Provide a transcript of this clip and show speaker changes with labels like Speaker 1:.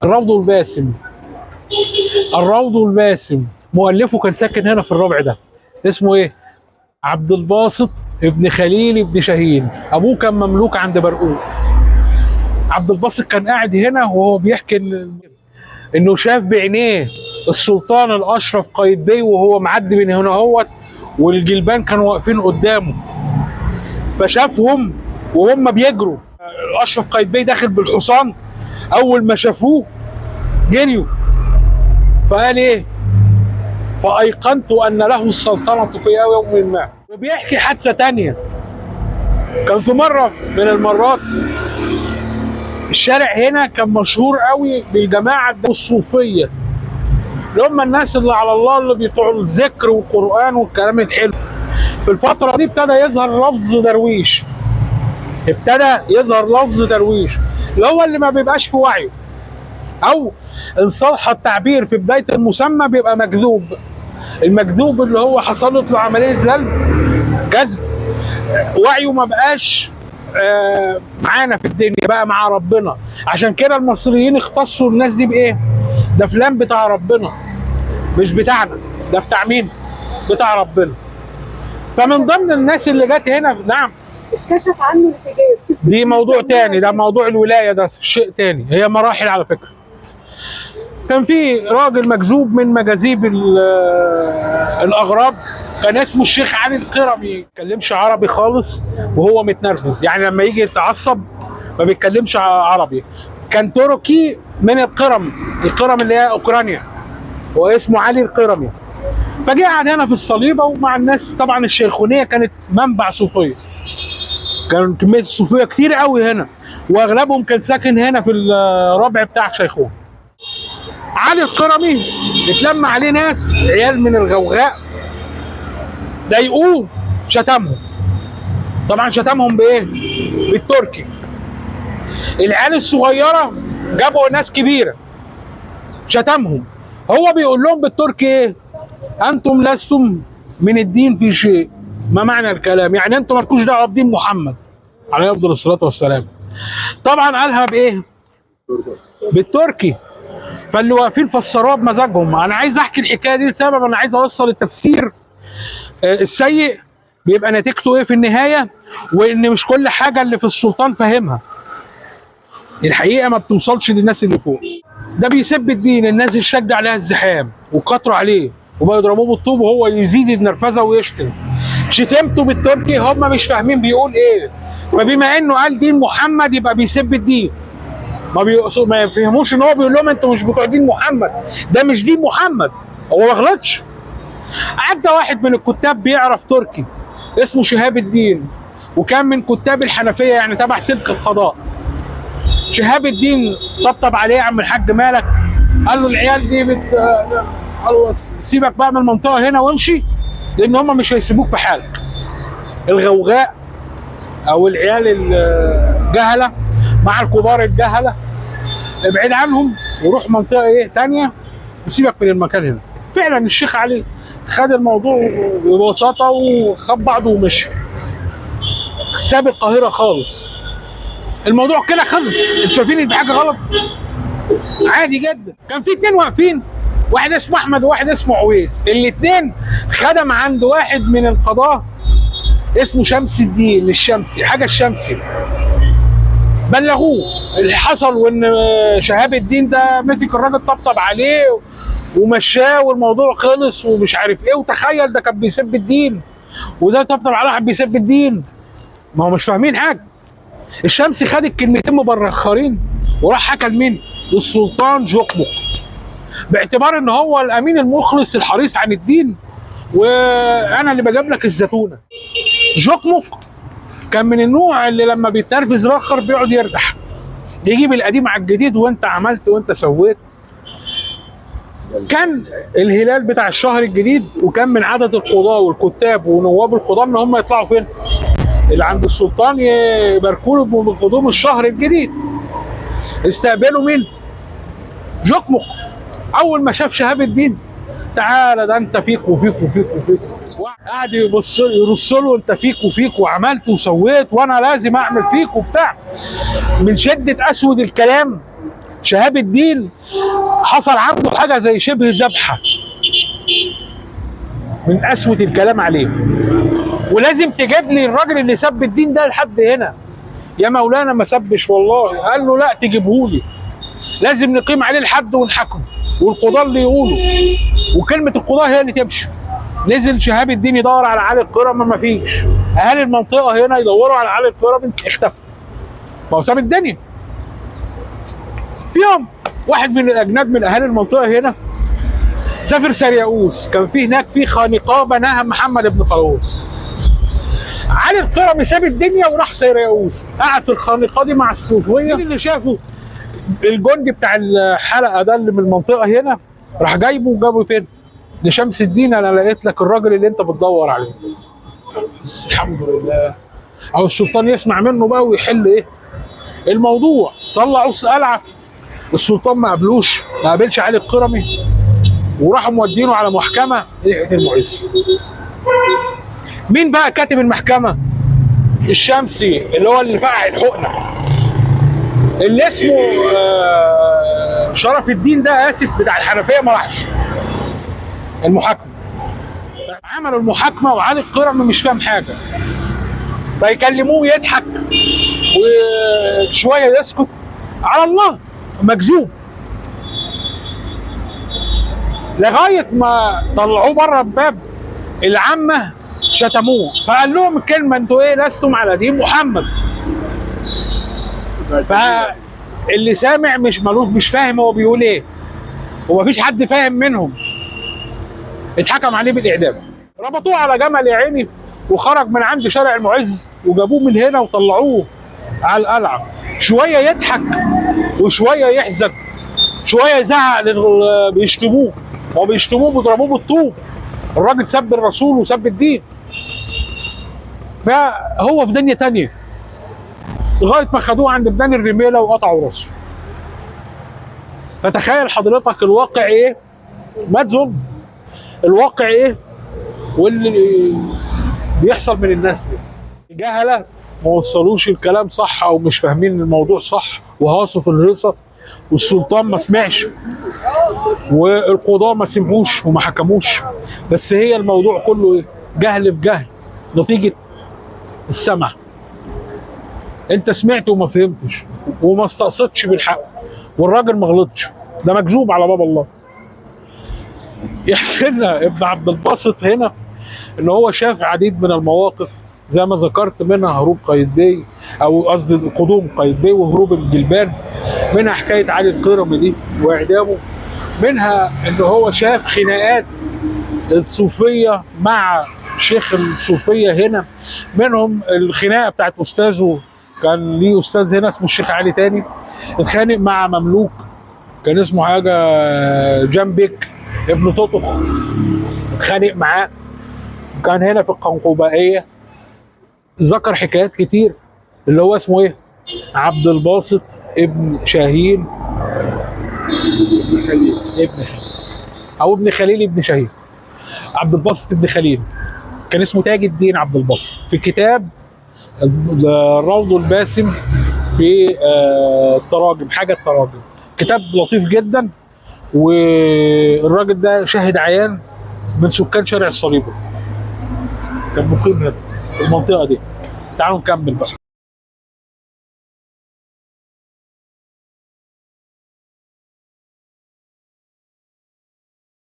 Speaker 1: الروض الباسم. الروض الباسم مؤلفه كان ساكن هنا في الربع ده. اسمه ايه؟ عبد الباسط ابن خليل ابن شاهين. ابوه كان مملوك عند برقوق. عبد الباسط كان قاعد هنا وهو بيحكي انه شاف بعينيه السلطان الاشرف قايتباي وهو معدي من هنا اهوت، والجلبان كانوا واقفين قدامه، فشافهم وهم بيجروا. الاشرف قايتباي داخل بالحصان، اول ما شافوه جريوا. فقال ايه؟ فايقنت ان له السلطنه في يوم ما. وبيحكي حادثه تانية. كان في مره من المرات الشارع هنا كان مشهور قوي بالجماعه الصوفيه، اللي هم الناس اللي على الله، اللي بتوع الذكر والقران والكلام الحلو. في الفتره دي ابتدى يظهر لفظ درويش. اللي هو اللي ما بيبقاش في وعيه، او ان صح التعبير في بدايه المسمى بيبقى مجذوب. المجذوب اللي هو حصلت له عمليه جذب، وعيه ما بقاش معانا في الدنيا، بقى مع ربنا. عشان كده المصريين اختصوا الناس دي بايه؟ ده فلان بتاع ربنا، مش بتاعنا. ده بتاع مين؟ بتاع ربنا. فمن ضمن الناس اللي جت هنا، نعم،
Speaker 2: اتكشف عنه الحجاب.
Speaker 1: دي موضوع تاني، ده موضوع الولايه، ده شيء تاني، هي مراحل على فكره. كان في راجل مجذوب من مجاذيب الاغراب، كان اسمه الشيخ علي القرمي. ما بيتكلمش عربي خالص وهو متنرفز، يعني لما يجي يتعصب ما بيتكلمش عربي. كان تركي من القرم اللي هي اوكرانيا، واسمه علي القرمي. فجه قعد هنا في الصليبه ومع الناس. طبعا الشيخونيه كانت منبع صوفيه، كان كميه الصوفيه كتير قوي هنا، واغلبهم كان ساكن هنا في الربع بتاع شيخون. علي القرمي اتلم عليه ناس عيال من الغوغاء، ضايقوه، شتمهم. طبعا شتمهم بايه؟ بالتركي. العيال الصغيره جابوا ناس كبيره، شتمهم. هو بيقول لهم بالتركي ايه؟ انتم لستم من الدين في شيء. ما معنى الكلام؟ يعني انتم مالكوش دعوه بدين محمد عليه افضل الصلاه والسلام. طبعا قالها بايه؟ بالتركي. فاللي واقفين فسروها بمزاجهم. انا عايز احكي الحكايه دي لسبب، انا عايز اوصل التفسير السيء بيبقى نتيجته ايه في النهايه، وان مش كل حاجه اللي في السلطان فاهمها. الحقيقه ما بتوصلش للناس اللي فوق. ده بيسب الدين، الناس يشجع عليها الزحام وكتروا عليه وبقوا يضربوه بالطوب وهو يزيد النرفزه ويشتم. شتمته بالتركي، هم مش فاهمين بيقول ايه. فبما انه قال دين محمد يبقى بيسب الدين. ما يفهموش ان هو بيقول لهم انتوا مش بتوع دين محمد، ده مش دين محمد. هو ما غلطش. عدى واحد من الكتاب بيعرف تركي اسمه شهاب الدين، وكان من كتاب الحنفيه، يعني تبع سلك القضاء. شهاب الدين طبطب عليه: يا عم الحاج مالك؟ قال له العيال دي قال له سيبك بقى من المنطقه هنا وامشي، لان هم مش هيسيبوك في حالك. الغوغاء او العيال الجهله مع الكبار الجهله، ابعد عنهم وروح منطقه ايه تانيه وسيبك من المكان هنا. فعلا الشيخ علي خد الموضوع ببساطه وخد بعضه ومشي، ساب القاهره خالص. الموضوع كده خلص. انتوا شايفين ان في حاجه غلط؟ عادي جدا. كان في اتنين واقفين، واحد اسمه احمد وواحد اسمه عويس. الاتنين خدم عند واحد من القضاه اسمه شمس الدين الشمسي، حاجه الشمسي. بلغوه اللي حصل، وان شهاب الدين ده مسك الراجل طبطب عليه ومشاه والموضوع خلص ومش عارف ايه. وتخيل ده كان بيسب الدين، وده طبطب على واحد بيسب الدين. ما هو مش فاهمين حاجه. الشمسي خد الكلمتين مبرخرين وراح حكى لمين؟ للسلطان جوقمق، باعتبار ان هو الامين المخلص الحريص عن الدين، وانا اللي بجيب لك الزتونه. جوقمق كان من النوع اللي لما بيتنرفز رخر بيقعد يردح، يجيب القديم على الجديد، وانت عملت وانت سويت. كان الهلال بتاع الشهر الجديد، وكان من عدد القضاه والكتاب ونواب القضاه ان هم يطلعوا فين؟ اللي عند السلطان يباركوا له بقدوم الشهر الجديد. استقبلوا مين؟ جوقمق. اول ما شاف شهاب الدين: تعالى ده انت فيك وفيك وفيك وفيك. قاعد يرص له: انت فيك وفيك وعملت وسويت وانا لازم اعمل فيك وبتاع. من شده اسود الكلام شهاب الدين حصل عنده حاجه زي شبه ذبحه من قسوه الكلام عليه. ولازم تجيب لي الراجل اللي سب الدين ده لحد هنا. يا مولانا ما سبش والله. قال له لا تجيبهولي، لازم نقيم عليه الحد ونحاكمه والقضاه اللي يقولوا، وكلمه القضاه هي اللي تمشي. نزل شهاب الدين يدور على علي القرمي، ما فيش. اهالي المنطقه هنا يدوروا على علي القرمي، اختفى. ما هو ساب الدنيا. في يوم واحد من الاجناد من اهالي المنطقه هنا سافر سرياوس، كان في هناك في خانقاه بناها محمد بن طاووس. علي القرمي ساب الدنيا وراح سرياوس، قعد في الخانقاه دي مع الصوفيه. اللي شافه الجندي بتاع الحلقه ده اللي من المنطقه هنا، راح جابه فين؟ لشمس الدين. انا لقيت لك الراجل اللي انت بتدور عليه. بس الحمد لله. او السلطان يسمع منه بقى ويحل ايه الموضوع. طلعوا قلعه، السلطان ما قابلش علي القرمي، وراحوا مودينه على محكمه ريحه المعز. مين بقى كاتب المحكمه؟ الشمسي، اللي هو اللي فقع الحقنه، اللي اسمه شرف الدين ده، اسف، بتاع الحنفيه، ما راحش المحاكمه. عملوا المحاكمه وعلي القرمي مش فاهم حاجه، فيكلموه يضحك وشويه يسكت، على الله مكذوب. لغايه ما طلعوه بره الباب، العامه شتموه، فقال لهم الكلمه: انتوا ايه لستم على دين محمد. فاللي سامع مش فاهم هو بيقول ايه، ومفيش حد فاهم منهم. اتحكم عليه بالاعدام. ربطوه على جمل يا عيني، وخرج من عند شارع المعز، وجابوه من هنا وطلعوه على القلعه. شويه يضحك وشويه يحزن، شويه يزعق بيشتموه، بيضربوه بالطوب. الراجل سب الرسول وسب الدين، فهو في دنيا تانية. لغايه ما خدوه عند بدان الرميله وقطعوا راسه. فتخيل حضرتك الواقع ايه؟ مات ظلم. الواقع ايه؟ واللي بيحصل من الناس ايه؟ جهله ما وصلوش الكلام صح، او مش فاهمين الموضوع صح، وهاصوا في الهيصه، والسلطان ما سمعش، والقضاه ما سمعوش وما حكموش. بس هي الموضوع كله ايه؟ جهل في جهل، نتيجه السمع. انت سمعت وما فهمتش وما استقصدش بالحق، والراجل ما غلطش، ده مكذوب على باب الله. يحكي لنا ابن عبد الباسط هنا ان هو شاف عديد من المواقف، زي ما ذكرت، منها هروب قايتباي، او قصدي قدوم قايتباي وهروب الجلبان، منها حكايه علي القرمي دي واعدامه، منها ان هو شاف خناقات الصوفيه مع شيخ الصوفيه هنا، منهم الخناقه بتاعت استاذه، كان ليه استاذ هنا اسمه الشيخ علي تاني، اتخانق مع مملوك كان اسمه حاجه جنبك ابن ططخ، اتخانق معاه. كان هنا في القنقوبائيه. ذكر حكايات كتير، اللي هو اسمه ايه؟ عبد الباسط ابن شاهين ابن خليل، او ابن خليل ابن شاهين. عبد الباسط ابن خليل كان اسمه تاج الدين عبد الباسط. في كتاب الروض الباسم في التراجم، حاجه التراجم، كتاب لطيف جدا. والراجل ده شاهد عيان من سكان شارع الصليبي، كان مقيم هنا في المنطقه دي. تعالوا نكمل بقى.